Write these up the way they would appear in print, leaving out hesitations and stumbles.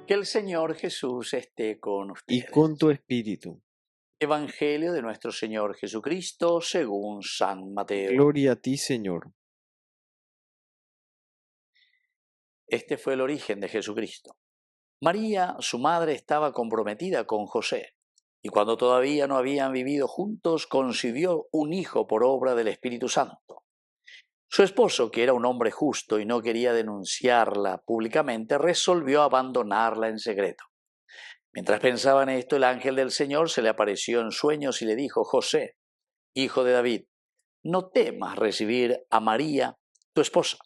Que el Señor Jesús esté con y ustedes. con tu espíritu. Evangelio de nuestro Señor Jesucristo según San Mateo. Gloria a ti, Señor. Este fue el origen de Jesucristo. María, su madre, estaba comprometida con José, y cuando todavía no habían vivido juntos, concibió un hijo por obra del Espíritu Santo. Su esposo, que era un hombre justo y no quería denunciarla públicamente, resolvió abandonarla en secreto. Mientras pensaba en esto, el ángel del Señor se le apareció en sueños y le dijo: José, hijo de David, no temas recibir a María, tu esposa,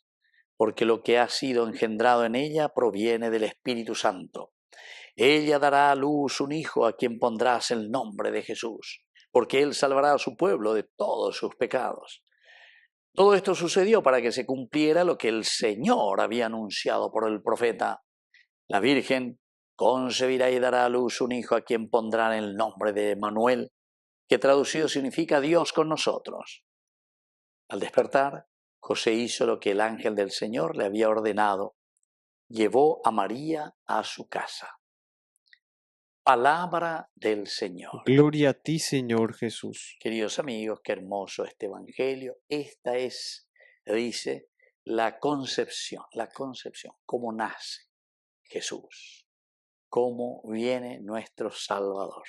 porque lo que ha sido engendrado en ella proviene del Espíritu Santo. Ella dará a luz un hijo a quien pondrás el nombre de Jesús, porque él salvará a su pueblo de todos sus pecados. Todo esto sucedió para que se cumpliera lo que el Señor había anunciado por el profeta. La Virgen concebirá y dará a luz un hijo a quien pondrán el nombre de Manuel, que traducido significa Dios con nosotros. Al despertar, José hizo lo que el ángel del Señor le había ordenado. Llevó a María a su casa. Palabra del Señor. Gloria a ti, Señor Jesús. Queridos amigos, qué hermoso este Evangelio. Esta es, dice, la concepción, cómo nace Jesús, cómo viene nuestro Salvador.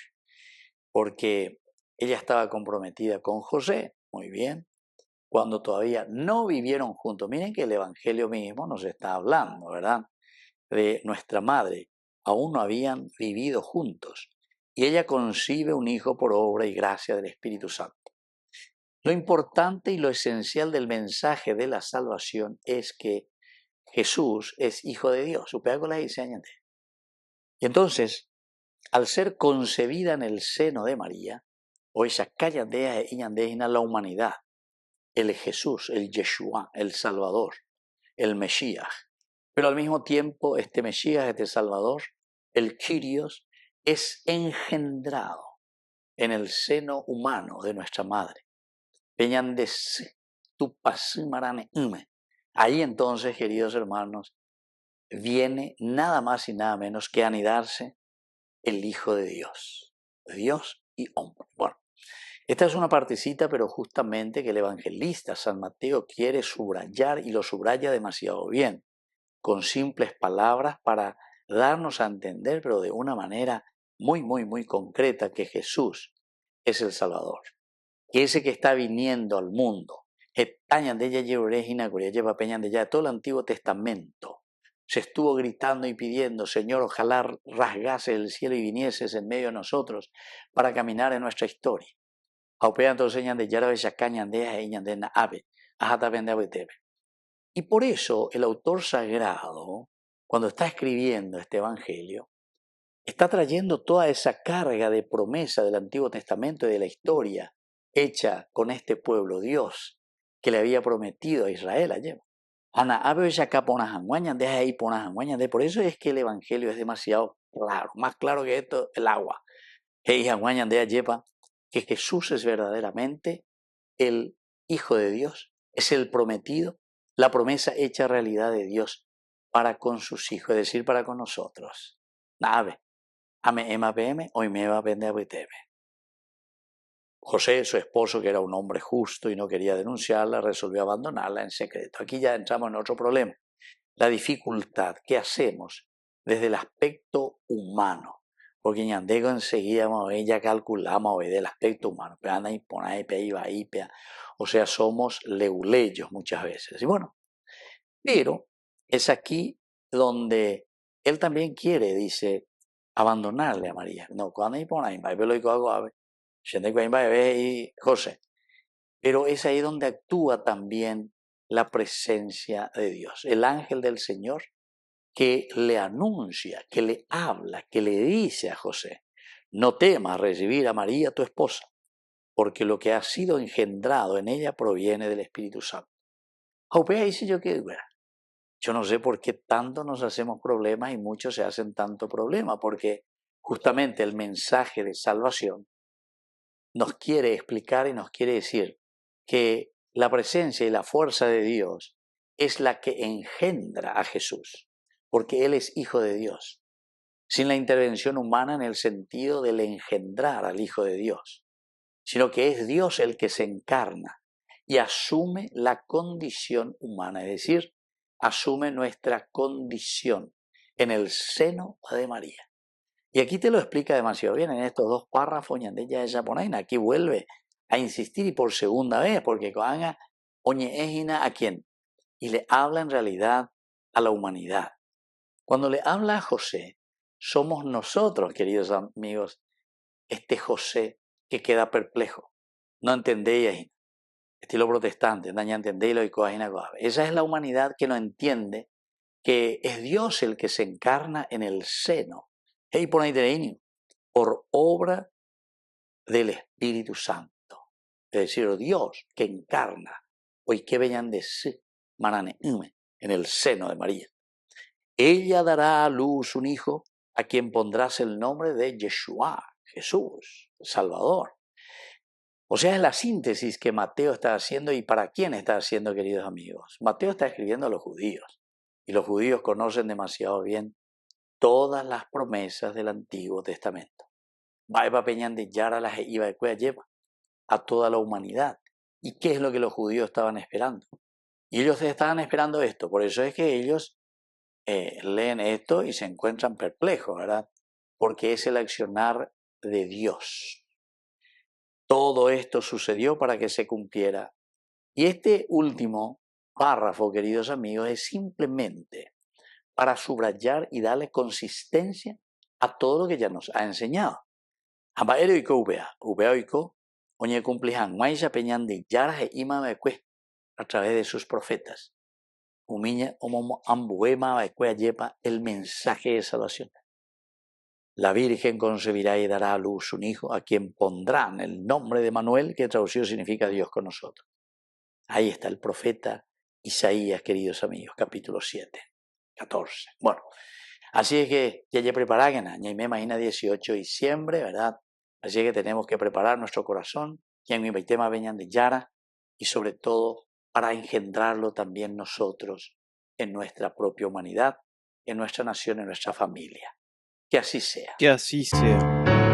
Porque ella estaba comprometida con José, muy bien, cuando todavía no vivieron juntos. Miren que el Evangelio mismo nos está hablando, ¿verdad?, de nuestra madre. Aún no habían vivido juntos. Y ella concibe un hijo por obra y gracia del Espíritu Santo. Lo importante y lo esencial del mensaje de la salvación es que Jesús es hijo de Dios. Y entonces, al ser concebida en el seno de María, o esa callandea e iñandea la humanidad, el Jesús, el Yeshua, el Salvador, el Mesías. Pero al mismo tiempo, este Mesías, este Salvador, el Kyrios, es engendrado en el seno humano de nuestra madre. Ahí entonces, queridos hermanos, viene nada más y nada menos que anidarse el Hijo de Dios y hombre. Bueno, esta es una partecita, pero justamente que el evangelista San Mateo quiere subrayar, y lo subraya demasiado bien, con simples palabras para darnos a entender, pero de una manera muy, muy, muy concreta, que Jesús es el Salvador, que ese que está viniendo al mundo, de todo el Antiguo Testamento, se estuvo gritando y pidiendo: Señor, ojalá rasgase el cielo y vinieses en medio de nosotros para caminar en nuestra historia. Y por eso el autor sagrado, cuando está escribiendo este Evangelio, está trayendo toda esa carga de promesa del Antiguo Testamento y de la historia hecha con este pueblo, Dios, que le había prometido a Israel ayer. Por eso es que el Evangelio es demasiado claro, más claro que esto, el agua. Que Jesús es verdaderamente el Hijo de Dios, es el prometido, la promesa hecha realidad de Dios para con sus hijos, es decir, para con nosotros. José, su esposo, que era un hombre justo y no quería denunciarla, resolvió abandonarla en secreto. Aquí ya entramos en otro problema, la dificultad. ¿Qué hacemos desde el aspecto humano? Porque ñandego enseguida ya calculamos del aspecto humano. O sea, somos leuleyos muchas veces. Y bueno, pero es aquí donde él también quiere, dice, abandonarle a María. No, cuando hay por ahí, José. Pero es ahí donde actúa también la presencia de Dios. El ángel del Señor que le anuncia, que le habla, que le dice a José: no temas recibir a María, tu esposa, porque lo que ha sido engendrado en ella proviene del Espíritu Santo. Yo no sé por qué tanto nos hacemos problemas y muchos se hacen tanto problema, porque justamente el mensaje de salvación nos quiere explicar y nos quiere decir que la presencia y la fuerza de Dios es la que engendra a Jesús, porque Él es Hijo de Dios. sin la intervención humana en el sentido del engendrar al Hijo de Dios, sino que es Dios el que se encarna y asume la condición humana, es decir, asume nuestra condición en el seno de María. Y aquí te lo explica demasiado bien en estos dos párrafos, ñandella ella ponaina. Aquí vuelve a insistir y por segunda vez, porque coanga oñe ejina a quién, y le habla en realidad a la humanidad. Cuando le habla a José, somos nosotros, queridos amigos, este José que queda perplejo. No entendéis, estilo protestante, no entendéis lo que coagina. Esa es la humanidad que no entiende que es Dios el que se encarna en el seno. Hey, por obra del Espíritu Santo. Es decir, Dios que encarna, hoy que venían de sí, manane, en el seno de María. Ella dará a luz un hijo a quien pondrás el nombre de Yeshua, Jesús, Salvador. O sea, es la síntesis que Mateo está haciendo y para quién está haciendo, queridos amigos. Mateo está escribiendo a los judíos y los judíos conocen demasiado bien todas las promesas del Antiguo Testamento. Vaipa peñan de Yara las iba de cuella lleva a toda la humanidad. ¿Y qué es lo que los judíos estaban esperando? Y ellos estaban esperando esto, por eso es que ellos leen esto y se encuentran perplejos, ¿verdad? Porque es el accionar de Dios. Todo esto sucedió para que se cumpliera. Y este último párrafo, queridos amigos, es simplemente para subrayar y darle consistencia a todo lo que ya nos ha enseñado. Abaeroiko ubeoiko, oñe cumplijan, maisha peñan de yaras e imamecue, a través de sus profetas. Umiña omomo ambuema becue yepa el mensaje de salvación. La Virgen concebirá y dará a luz un hijo a quien pondrán el nombre de Manuel, que traducido significa Dios con nosotros. Ahí está el profeta Isaías, queridos amigos, capítulo 7, 14. Bueno, así es que ya preparagan, ya me imagina 18 de diciembre, ¿verdad? Así es que tenemos que preparar nuestro corazón, y en mi tema venían de Yara, y sobre todo para engendrarlo también nosotros en nuestra propia humanidad, en nuestra nación, en nuestra familia. Que así sea. Que así sea.